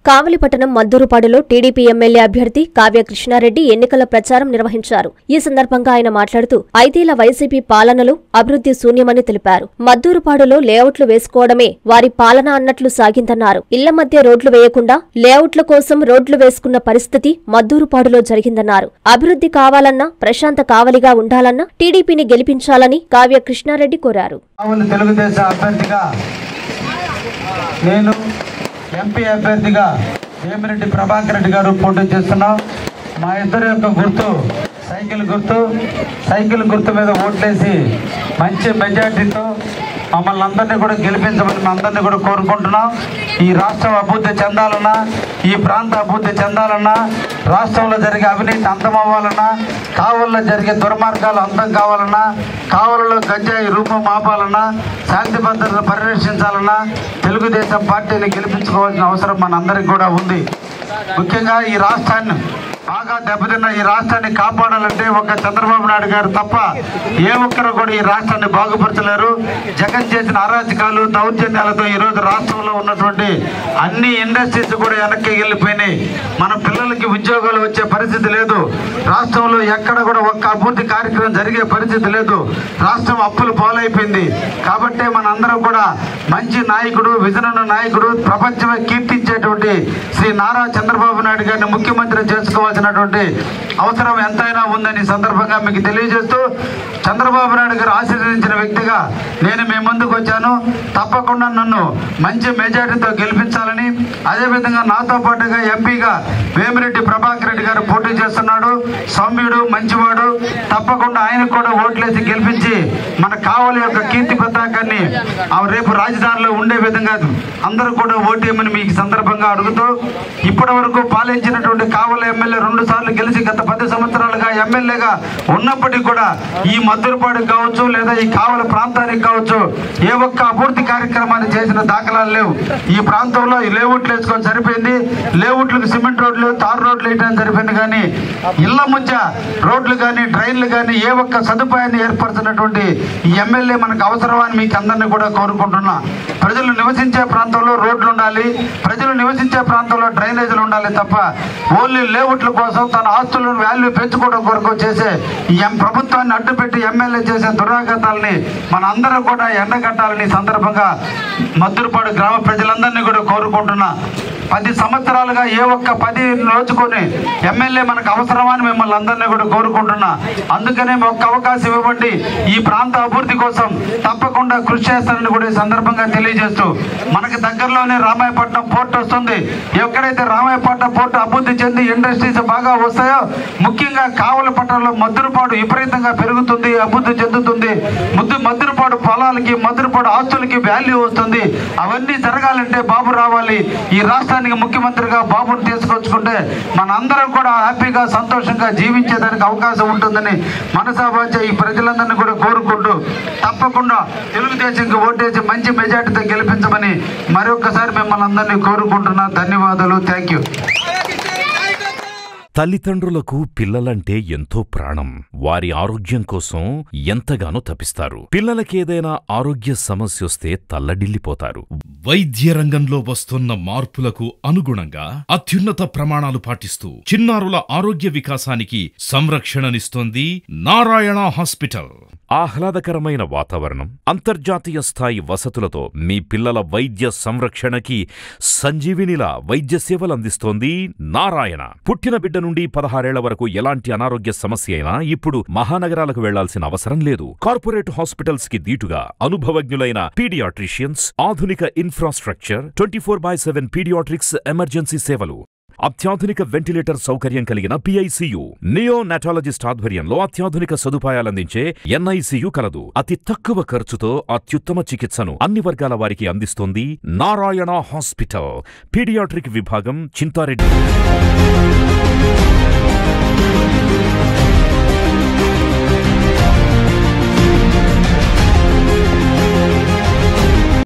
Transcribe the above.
కావలిపట్టణం మద్దూరుపాడులో TDP MLA అభ్యర్థి కావ్య కృష్ణారెడ్డి ఎన్నికల ప్రచారం నిర్వహించారు. ఈ సందర్భంగా ఆయన మాట్లాడుతూ 5 ఏళ్ల వైసీపీ పాలనలో అభివృద్ధి శూన్యమని తెలిపారు. మద్దూరుపాడులో లేఅవుట్లు వేసుకోవడమే వారి పాలన అన్నట్లు సాగిందన్నారు. ఇళ్ల మధ్య రోడ్లు వేయకుండా లేఅవుట్ల కోసం రోడ్లు వేసుకున్న పరిస్థితి మద్దూరుపాడులో జరిగిందన్నారు. అభివృద్ధి కావాలన్నా ప్రశాంత కావలిగా ఉండాలన్నా టీడీపీని గెలిపించాలని కావ్య కృష్ణారెడ్డి కోరారు. ఎంపీ అభ్యర్థిగా వేమిరెడ్డి ప్రభాకర్ రెడ్డి గారు పోటీ చేస్తున్నాం. మా ఇద్దరి యొక్క గుర్తు సైకిల్ గుర్తు మీద ఓట్లేసి మంచి మెజార్టీతో మమ్మల్ని అందరినీ కూడా గెలిపించమని అందరినీ కూడా కోరుకుంటున్నాం. ఈ రాష్ట్రం అభివృద్ధి చెందాలన్నా, ఈ ప్రాంత అభివృద్ధి చెందాలన్నా, రాష్ట్రంలో జరిగే అవినీతి అంతమవ్వాలన్నా, కావల్లో జరిగే దుర్మార్గాలు అంతం కావాలన్నా, కావలలో గంజాయి రూపం ఆపాలన్నా, శాంతి భద్రతను పరిరక్షించాలన్నా తెలుగుదేశం పార్టీని గెలిపించుకోవాల్సిన అవసరం మనందరికీ కూడా ఉంది. ముఖ్యంగా ఈ రాష్ట్రాన్ని బాగా దెబ్బతిన్న ఈ రాష్ట్రాన్ని కాపాడాలంటే ఒక చంద్రబాబు నాయుడు గారు తప్ప ఏ ఒక్కరు కూడా ఈ రాష్ట్రాన్ని బాగుపరచలేరు. జగన్ చేసిన అరాచకాలు దౌర్జన్యాలతో ఈరోజు రాష్ట్రంలో ఉన్నటువంటి అన్ని ఇండస్ట్రీస్ కూడా వెనక్కి వెళ్ళిపోయినాయి. మన పిల్లలకి ఉద్యోగాలు వచ్చే పరిస్థితి లేదు. రాష్ట్రంలో ఎక్కడ కూడా ఒక్క అభివృద్ధి కార్యక్రమం జరిగే పరిస్థితి లేదు. రాష్ట్రం అప్పులు పాలైపోయింది. కాబట్టి మనందరం కూడా మంచి నాయకుడు, విజన్ ఉన్న నాయకుడు, ప్రపంచమే కీర్తించేటువంటి శ్రీ నారా చంద్రబాబు నాయుడు గారిని ముఖ్యమంత్రి చేసుకోవాల్సినటువంటి అవసరం ఎంతైనా ఉందని సందర్భంగా మీకు తెలియజేస్తూ, చంద్రబాబు నాయుడు గారు ఆశీర్వదించిన వ్యక్తిగా నేను మీ ముందుకు వచ్చాను. తప్పకుండా నన్ను మంచి మెజార్టీతో గెలిపించాలని, అదేవిధంగా నాతో పాటుగా ఎంపీగా వేమిరెడ్డి ప్రభాకర్ రెడ్డి గారు పోటీ చేస్తున్నాడు. సౌమ్యుడు, మంచివాడు. తప్పకుండా ఆయనకు కూడా ఓట్లేసి గెలిపించి మన కావలి యొక్క కీర్తి పతాకాన్ని రేపు రాజధానిలో ఉండే విధంగా అందరూ కూడా ఓటేయమని మీకు సందర్భంగా అడుగుతూ, ఇప్పటి వరకు పాలించినటువంటి కావలి ఎమ్మెల్యే 2 సార్లు గెలిచి గత 10 సంవత్సరాలుగా ఎమ్మెల్యేగా ఉన్నప్పటికీ కూడా ఈ మద్దూరుపాడుకు కావచ్చు లేదా ఈ కావలి ప్రాంతానికి కావచ్చు ఏ ఒక్క అభివృద్ధి కార్యక్రమాన్ని చేసిన దాఖలాలు లేవు. ఈ ప్రాంతంలో ఈ లేఅవుట్లు వేసుకొని సరిపోయింది. లేఅవుట్లకు సిమెంట్ రోడ్లు, తారు రోడ్లు వేయడానికి సరిపోయింది. కానీ ఇళ్ల మధ్య రోడ్లు కానీ డ్రైన్లు కానీ ఏ ఒక్క సదుపాయాన్ని ఏర్పరచినటువంటి ఈ ఎమ్మెల్యే మనకు అవసరమని మీకు అందరినీ కూడా కోరుకుంటున్నా. ప్రజలు నివసించే ప్రాంతంలో రోడ్లు ఉండాలి, ప్రజలు నివసించే ప్రాంతంలో డ్రైనేజీలు ఉండాలి తప్ప ఓన్లీ లేఅవుట్ల కోసం తన ఆస్తులను వాల్యూ పెంచుకోవడం కొరకు చేసే ఈ ప్రభుత్వాన్ని అడ్డుపెట్టి ఎమ్మెల్యే చేసే దురాఘాతాలని మన అందరూ కూడా ఎండగట్టాలని సందర్భంగా మద్దూరుపాడు గ్రామ ప్రజలందరినీ కూడా కోరుకుంటున్నా. 10 సంవత్సరాలుగా ఏ ఒక్క 10 రోజుకొని ఎమ్మెల్యే మనకు అవసరమని మిమ్మల్ని అందరినీ కూడా కోరుకుంటున్నా. అందుకనే ఒక్క అవకాశం ఇవ్వండి. ఈ ప్రాంత అభివృద్ధి కోసం తప్పకుండా కృషి చేస్తానని కూడా ఈ సందర్భంగా తెలియజేస్తూ, మనకి దగ్గరలోనే రామాయపట్నం పోర్టు వస్తుంది. ఎక్కడైతే రామాయపట్నం పోర్టు అభివృద్ధి చెంది ఇండస్ట్రీస్ బాగా వస్తాయో, ముఖ్యంగా కావలి పట్టణంలో మద్దూరుపాడు విపరీతంగా పెరుగుతుంది, అభివృద్ధి చెందుతుంది. మద్దూరుపాడు పొలాలకి, మద్దూరుపాడు ఆస్తులకి వాల్యూ వస్తుంది. అవన్నీ జరగాలంటే బాబు రావాలి. ఈ రాష్ట్రానికి ముఖ్యమంత్రిగా బాబుని తీసుకొచ్చుకుంటే మనందరం కూడా హ్యాపీగా సంతోషంగా జీవించేదానికి అవకాశం ఉంటుందని మనసావాచ ఈ ప్రజలందరినీ కూడా కోరుకుంటూ, తప్పకుండా తెలుగుదేశంకి ఓటేసి మంచి మెజార్టీతో గెలిపించమని మరొకసారి మిమ్మల్ని అందరినీ కోరుకుంటున్నా. ధన్యవాదాలు. Thank you. తల్లిదండ్రులకు పిల్లలంటే ఎంతో ప్రాణం. వారి ఆరోగ్యం కోసం ఎంతగానో తపిస్తారు. పిల్లలకేదైనా ఆరోగ్య సమస్యొస్తే తల్లడిల్లిపోతారు. వైద్య రంగంలో వస్తున్న మార్పులకు అనుగుణంగా అత్యున్నత ప్రమాణాలు పాటిస్తూ చిన్నారుల ఆరోగ్య వికాసానికి సంరక్షణనిస్తోంది నారాయణ హాస్పిటల్. ఆహ్లాదకరమైన వాతావరణం, అంతర్జాతీయ స్థాయి వసతులతో మీ పిల్లల వైద్య సంరక్షణకి సంజీవినిలా వైద్య సేవలందిస్తోంది నారాయణ. పుట్టిన బిడ్డ నుండి 16 ఏళ్ల వరకు ఎలాంటి అనారోగ్య సమస్య అయినా ఇప్పుడు మహానగరాలకు వెళ్లాల్సిన అవసరం లేదు. కార్పొరేట్ హాస్పిటల్స్ కి దీటుగా అనుభవజ్ఞులైన పీడియాట్రిషియన్స్, ఆధునిక ఇన్ఫ్రాస్ట్రక్చర్, 24/7 పీడియాట్రిక్స్ ఎమర్జెన్సీ సేవలు, అత్యాధునిక వెంటిలేటర్ సౌకర్యం కలిగిన PICU, నియోనాటాలజిస్ట్ ఆధ్వర్యంలో అత్యాధునిక సదుపాయాలందించే NICU కలదు. అతి తక్కువ ఖర్చుతో అత్యుత్తమ చికిత్సను అన్ని వర్గాల వారికి అందిస్తోంది నారాయణ హాస్పిటల్. పీడియాట్రిక్ విభాగం, చింతారెడ్డి.